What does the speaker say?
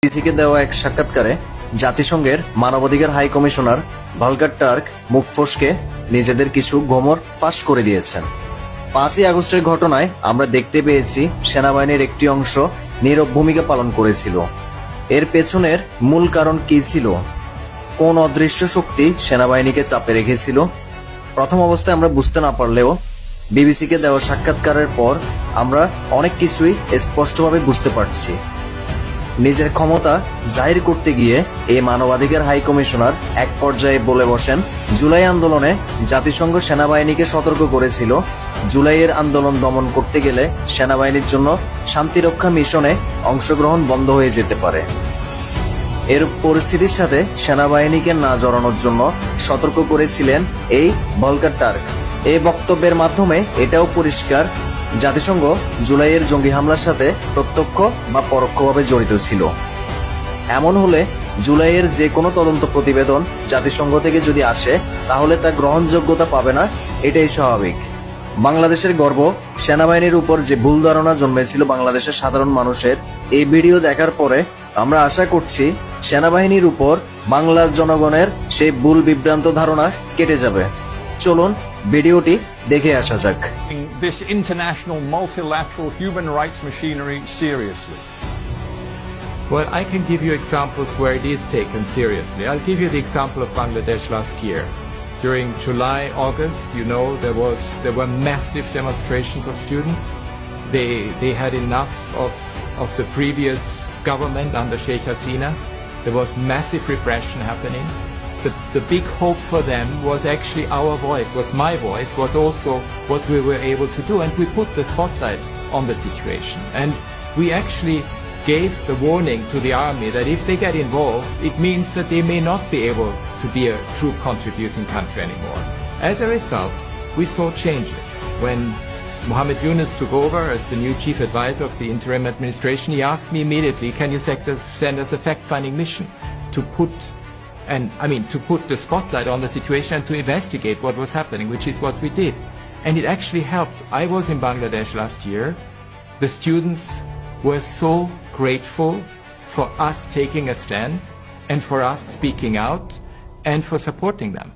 বিবিসিকে দেওয়া এক সাক্ষাৎকারে জাতিসংঘের মানবাধিকার হাই কমিশনার ভলকার টার্ক মুখ ফসকে নিজেদের কিছু গোমর ফাঁস করে দিয়েছেন। 5ই আগস্টের ঘটনায় আমরা দেখতে পেয়েছি সেনাবাহিনীর একটি অংশ নীরব ভূমিকা পালন করেছিল। এর পেছনের মূল কারণ কি ছিল? কোন অদৃশ্য শক্তি সেনাবাহিনীকে চাপে রেখেছিল? প্রথম অবস্থায় আমরা বুঝতে না পারলেও বিবিসিকে দেওয়া সাক্ষাৎকারের পর আমরা অনেক কিছুই স্পষ্টভাবে বুঝতে পারছি। নিজের ক্ষমতা জাহির করতে গিয়ে এই মানবাধিকার হাই কমিশনার এক পর্যায়ে বলে বসেন, জুলাই আন্দোলনে জাতিসংঘ সেনাবাহিনীকে সতর্ক করেছিল জুলাইয়ের আন্দোলন দমন করতে গেলে সেনাবাহিনীর জন্য শান্তিরক্ষা মিশনে অংশগ্রহণ বন্ধ হয়ে যেতে পারে। এর পরিস্থিতির সাথে সেনাবাহিনীকে না জড়ানোর জন্য সতর্ক করেছিলেন এই ভলকার টার্ক। এই বক্তব্যের মাধ্যমে এটাও পরিষ্কার জাতিসংঘ জুলাইয়ের জঙ্গি হামলার সাথে প্রত্যক্ষ বা পরোক্ষভাবে জড়িত ছিল। এমন হলে জুলাইয়ের যে কোনো তদন্ত প্রতিবেদন জাতিসংঘ থেকে যদি আসে তাহলে তা গ্রহণযোগ্যতা পাবে না, এটাই স্বাভাবিক। বাংলাদেশের গর্ব সেনাবাহিনীর উপর যে ভুল ধারণা জন্মেছিল বাংলাদেশের সাধারণ মানুষের, এই ভিডিও দেখার পরে আমরা আশা করছি সেনাবাহিনীর উপর বাংলার জনগণের সেই ভুল বিভ্রান্ত ধারণা কেটে যাবে। চলুন ভিডিওটি দেখে আসা যাক। This international multilateral human rights machinery seriously. Well, I can give you examples where it is taken seriously. I'll give you the example of Bangladesh last year. During July, August, there were massive demonstrations of students. They had enough of the previous government under Sheikh Hasina. There was massive repression happening. The big hope for them was actually our voice, was my voice, was also what we were able to do, and we put the spotlight on the situation. And we actually gave the warning to the army that if they get involved, it means that they may not be able to be a true contributing country anymore. As a result, we saw changes. When Mohammed Yunus took over as the new chief advisor of the interim administration, he asked me immediately, can you send us a fact-finding mission to put the spotlight on the situation and to investigate what was happening, which is what we did. And it actually helped. I was in Bangladesh last year. The students were so grateful for us taking a stand and for us speaking out and for supporting them.